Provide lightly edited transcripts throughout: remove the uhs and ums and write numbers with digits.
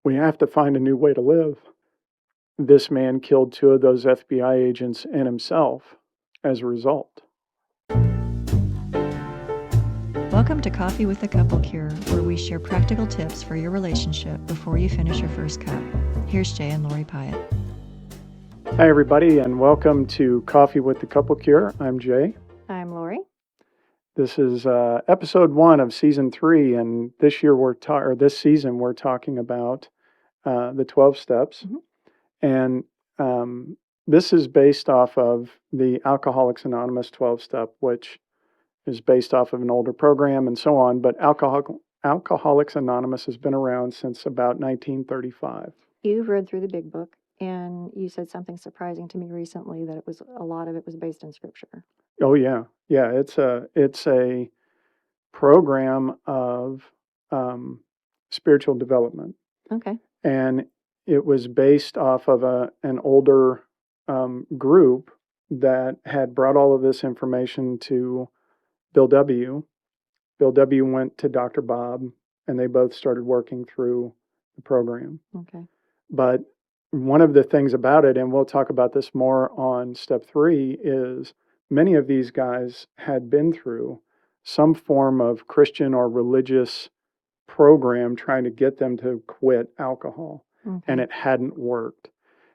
We have to find a new way to live. This man killed 2 of those FBI agents and himself as a result. Welcome to Coffee with the Couple Cure, where we share practical tips for your relationship before you finish your first cup. Here's Jay and Lori Pyatt. Hi, everybody, and welcome to Coffee with the Couple Cure. I'm Jay. I'm Lori. This is episode 1 of season 3, and this season we're talking about the 12 steps, and this is based off of the Alcoholics Anonymous 12-step, which is based off of an older program and so on. But Alcoholics Anonymous has been around since about 1935. You've read through the big book, and you said something surprising to me recently, that a lot of it was based in scripture. Oh yeah, it's a program of spiritual development. Okay. And it was based off of an older group that had brought all of this information to Bill W. Bill W. went to Dr. Bob, and they both started working through the program. Okay. But one of the things about it, and we'll talk about this more on step 3, is many of these guys had been through some form of Christian or religious program trying to get them to quit alcohol, and it hadn't worked.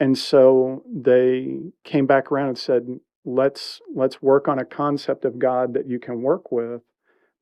And so they came back around and said, let's work on a concept of God that you can work with,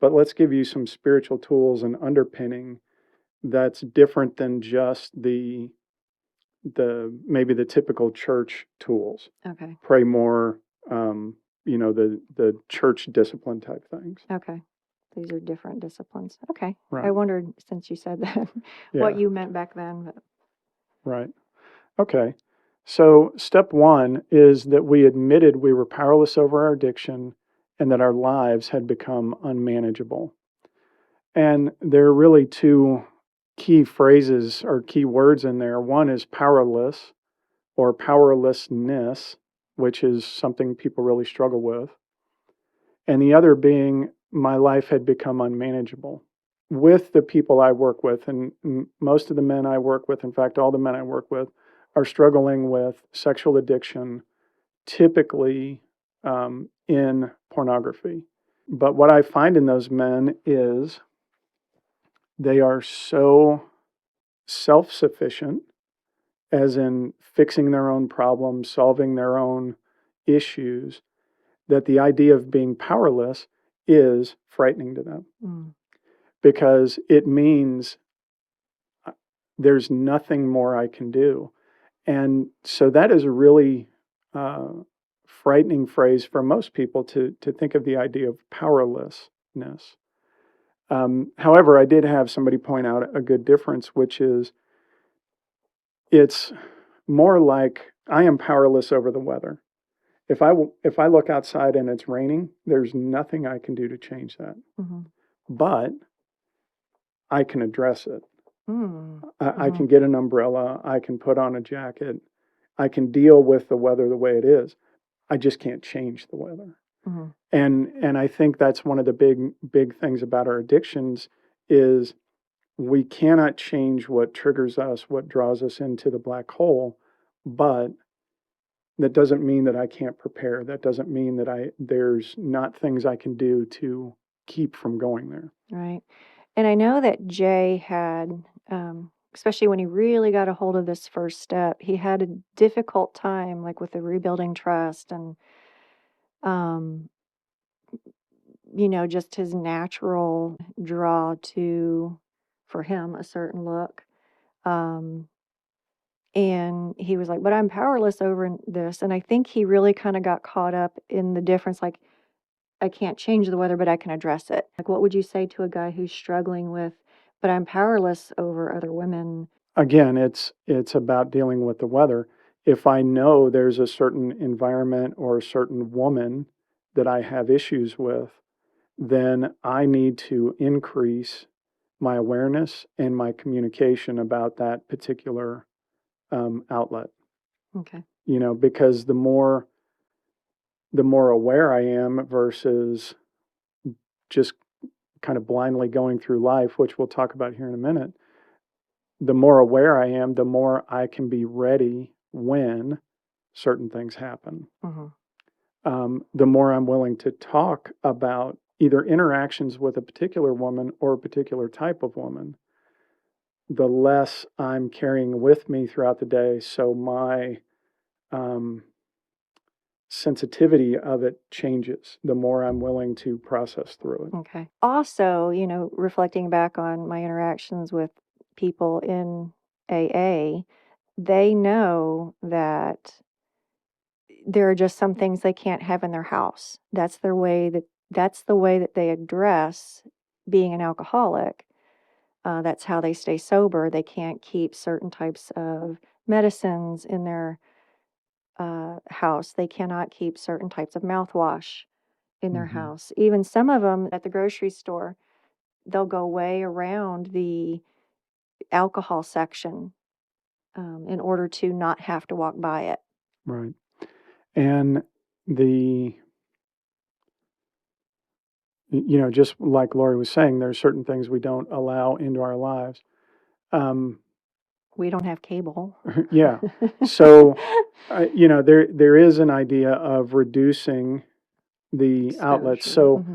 but let's give you some spiritual tools and underpinning that's different than just the maybe the typical church tools. Okay. Pray more, the church discipline type things. Okay. These are different disciplines. Okay. Right. I wondered, since you said that, what you meant back then. But... Right. Okay. So step 1 is that we admitted we were powerless over our addiction and that our lives had become unmanageable. And there are really 2 key phrases or key words in there. One is powerless or powerlessness, which is something people really struggle with. And the other being, my life had become unmanageable. With the people I work with, and most of the men I work with, in fact, all the men I work with, are struggling with sexual addiction, typically in pornography. But what I find in those men is they are so self-sufficient, as in fixing their own problems, solving their own issues, that the idea of being powerless is frightening to them. Because it means there's nothing more I can do. And so that is a really frightening phrase for most people to think of the idea of powerlessness. However, I did have somebody point out a good difference, which is it's more like I am powerless over the weather. If I look outside and it's raining, there's nothing I can do to change that. But I can address it. I can get an umbrella. I can put on a jacket. I can deal with the weather the way it is. I just can't change the weather. And I think that's one of the big things about our addictions is we cannot change what triggers us, what draws us into the black hole, but that doesn't mean that I can't prepare. That doesn't mean that there's not things I can do to keep from going there. Right. And I know that Jay had, especially when he really got a hold of this first step, he had a difficult time, like with the rebuilding trust and, just his natural draw to, for him, a certain look. And he was like, but I'm powerless over this. And I think he really kind of got caught up in the difference, like, I can't change the weather, but I can address it. Like, what would you say to a guy who's struggling with, but I'm powerless over other women? Again, it's about dealing with the weather. If I know there's a certain environment or a certain woman that I have issues with, then I need to increase my awareness and my communication about that particular outlet. Okay. Because the more aware I am versus just kind of blindly going through life, which we'll talk about here in a minute, the more aware I am, the more I can be ready when certain things happen. The more I'm willing to talk about either interactions with a particular woman or a particular type of woman, the less I'm carrying with me throughout the day. So my sensitivity of it changes the more I'm willing to process through it. Okay. Also, reflecting back on my interactions with people in AA, they know that there are just some things they can't have in their house. That's the way that they address being an alcoholic. That's how they stay sober. They can't keep certain types of medicines in their house. They cannot keep certain types of mouthwash in their house. Even some of them at the grocery store, they'll go way around the alcohol section in order to not have to walk by it. Right. And just like Lori was saying, there's certain things we don't allow into our lives. We don't have cable. Yeah. So, there is an idea of reducing the outlets. So,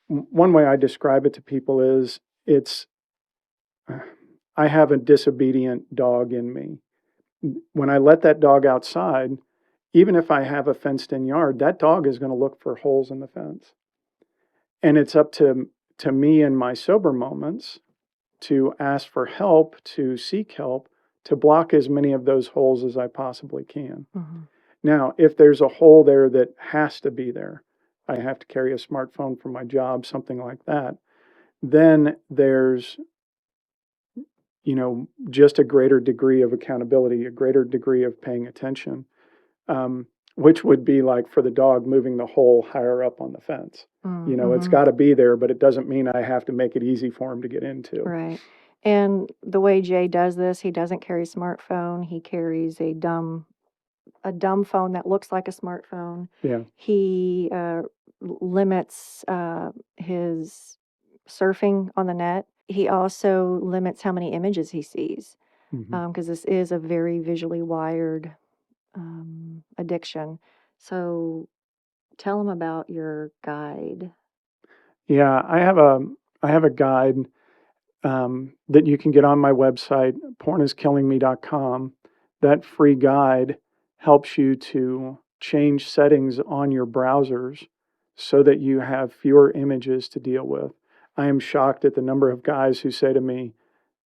one way I describe it to people is I have a disobedient dog in me. When I let that dog outside, even if I have a fenced in yard, that dog is going to look for holes in the fence. And it's up to me in my sober moments to ask for help, to seek help, to block as many of those holes as I possibly can. Now, if there's a hole there that has to be there, I have to carry a smartphone for my job, something like that, then there's, just a greater degree of accountability, a greater degree of paying attention, which would be like for the dog moving the hole higher up on the fence. It's got to be there, but it doesn't mean I have to make it easy for him to get into. Right. And the way Jay does this, he doesn't carry a smartphone. He carries a dumb phone that looks like a smartphone. Yeah. He limits his surfing on the net. He also limits how many images he sees because this is a very visually wired addiction. So tell him about your guide. Yeah, I have a guide that you can get on my website, porniskillingme.com. That free guide helps you to change settings on your browsers so that you have fewer images to deal with. I am shocked at the number of guys who say to me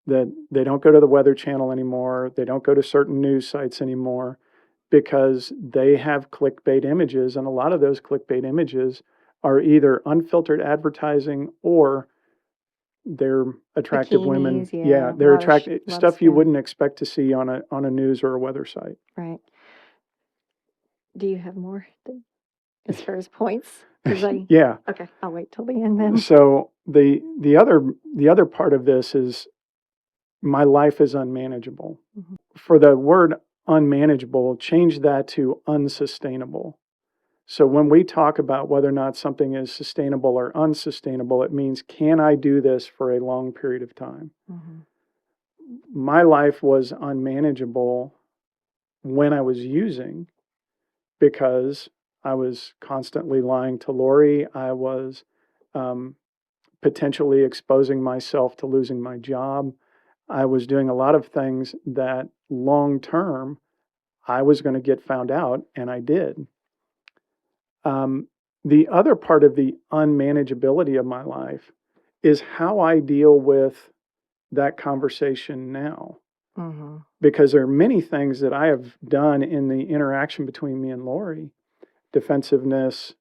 that they don't go to the Weather Channel anymore, they don't go to certain news sites anymore because they have clickbait images, and a lot of those clickbait images are either unfiltered advertising or they're attractive women. Bikinis, yeah, They're lot of attractive lot of stuff you skin. wouldn't expect to see on a news or a weather site. Right. Do you have more as far as points? 'Cause Yeah. Okay, I'll wait till the end then. So the other part of this is my life is unmanageable. For the word unmanageable, change that to unsustainable. So when we talk about whether or not something is sustainable or unsustainable, it means, can I do this for a long period of time? My life was unmanageable when I was using because I was constantly lying to Lori. I was potentially exposing myself to losing my job. I was doing a lot of things that long term I was going to get found out, and I did. The other part of the unmanageability of my life is how I deal with that conversation now. Because there are many things that I have done in the interaction between me and Lori: defensiveness,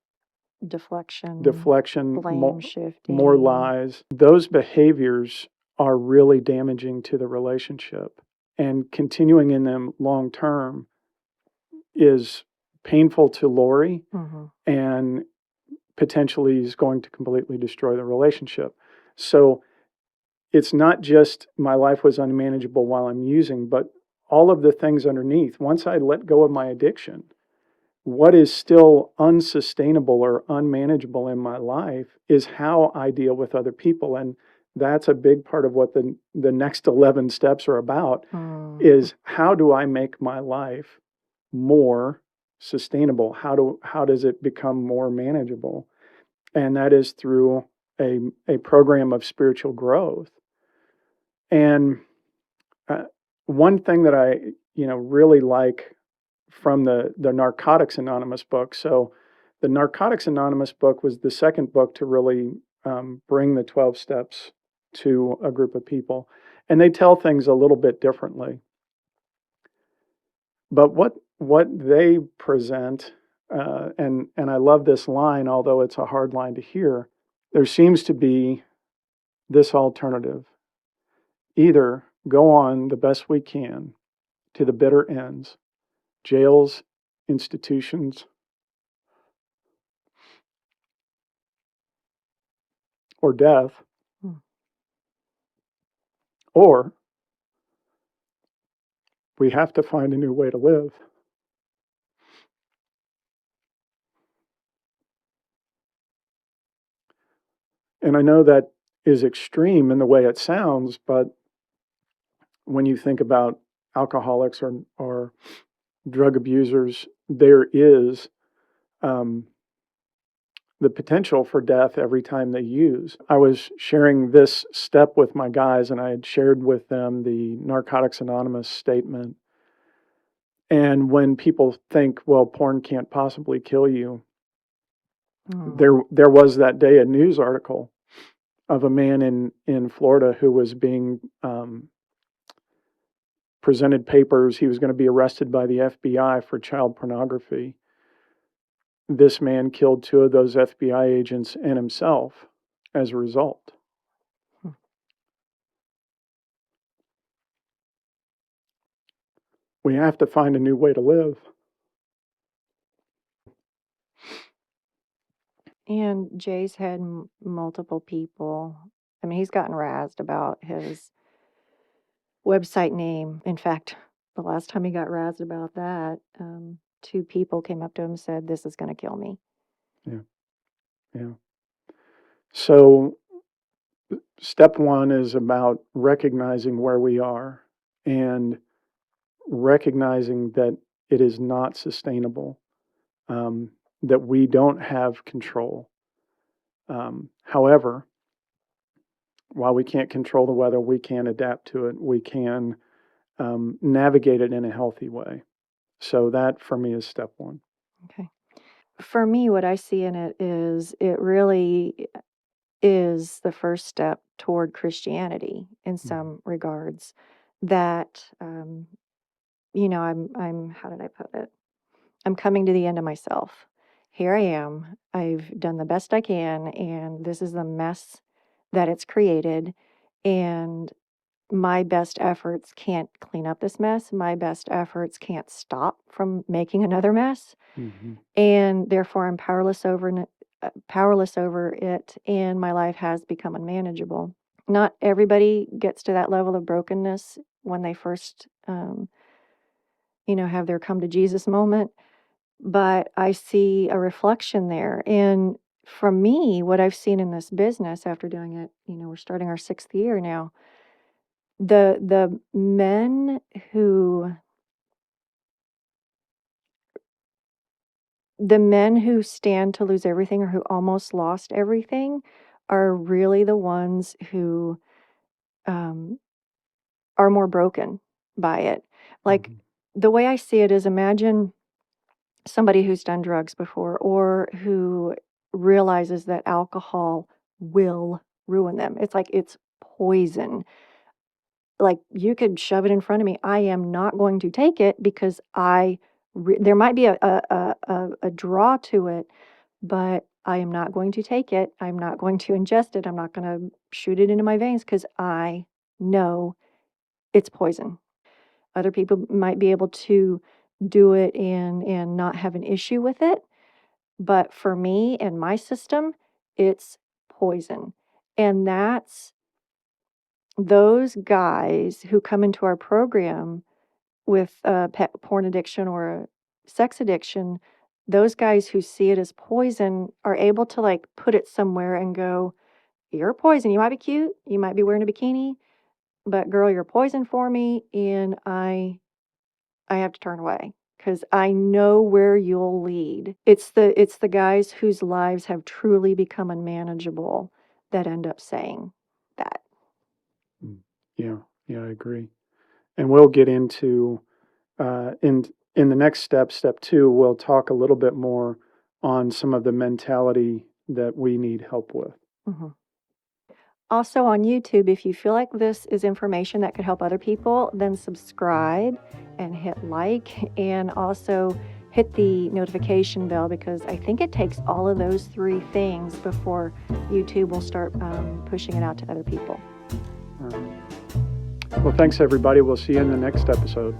Deflection, deflection, shifting. more lies. Those behaviors are really damaging to the relationship, and continuing in them long term is painful to Lori and potentially is going to completely destroy the relationship. So it's not just my life was unmanageable while I'm using, but all of the things underneath. Once I let go of my addiction, what is still unsustainable or unmanageable in my life is how I deal with other people. And That's a big part of what the next 11 steps are about, Mm. is how do I make my life more sustainable? How does it become more manageable? And that is through a program of spiritual growth. And uh, one thing that I really like from the Narcotics Anonymous book. So the Narcotics Anonymous book was the second book to really bring the 12 steps to a group of people, and they tell things a little bit differently. But what they present, and I love this line, although it's a hard line to hear. There seems to be this alternative: either go on the best we can to the bitter ends, jails, institutions, or death, Mm. or we have to find a new way to live. And I know that is extreme in the way it sounds, but when you think about alcoholics or drug abusers, there is um, the potential for death every time they use. I was sharing this step with my guys, and I had shared with them the Narcotics Anonymous statement. And when people think, well, porn can't possibly kill you, there was that day a news article of a man in Florida who was being presented papers. He was going to be arrested by the FBI for child pornography. This man killed two of those FBI agents and himself as a result. We have to find a new way to live. And Jay's had multiple people. I mean, he's gotten razzed about his website name. In fact, the last time he got razzed about that, two people came up to him and said, "This is going to kill me." Yeah. Yeah. So step one is about recognizing where we are and recognizing that it is not sustainable, that we don't have control. However, while we can't control the weather, we can adapt to it. We can navigate it in a healthy way. So that for me is step one. Okay. For me, what I see in it is it really is the first step toward Christianity in some regards. That I'm how did I put it? I'm coming to the end of myself. Here I am. I've done the best I can, and this is the mess that it's created. And my best efforts can't clean up this mess. My best efforts can't stop from making another mess. Mm-hmm. And therefore, I'm powerless over it, and my life has become unmanageable. Not everybody gets to that level of brokenness when they first, have their come to Jesus moment, but I see a reflection there. And from me, what I've seen in this business after doing it, we're starting our 6th year now. The men who stand to lose everything, or who almost lost everything, are really the ones who um, are more broken by it. Like, the way I see it is, imagine somebody who's done drugs before, or who realizes that alcohol will ruin them. It's like it's poison. Like, you could shove it in front of me. I am not going to take it because there might be a draw to it, but I am not going to take it. I'm not going to ingest it. I'm not going to shoot it into my veins because I know it's poison. Other people might be able to do it and not have an issue with it. But for me and my system, it's poison. And that's those guys who come into our program with a porn addiction or a sex addiction, those guys who see it as poison are able to, like, put it somewhere and go, you're poison. You might be cute, you might be wearing a bikini, but girl, you're poison for me, and I have to turn away because I know where you'll lead. It's the guys whose lives have truly become unmanageable that end up saying that. Yeah, yeah, I agree. And we'll get into in the next step, step 2, we'll talk a little bit more on some of the mentality that we need help with. Mhm. Also on YouTube, if you feel like this is information that could help other people, then subscribe and hit like, and also hit the notification bell, because I think it takes all of those 3 things before YouTube will start pushing it out to other people. Well, thanks everybody. We'll see you in the next episode.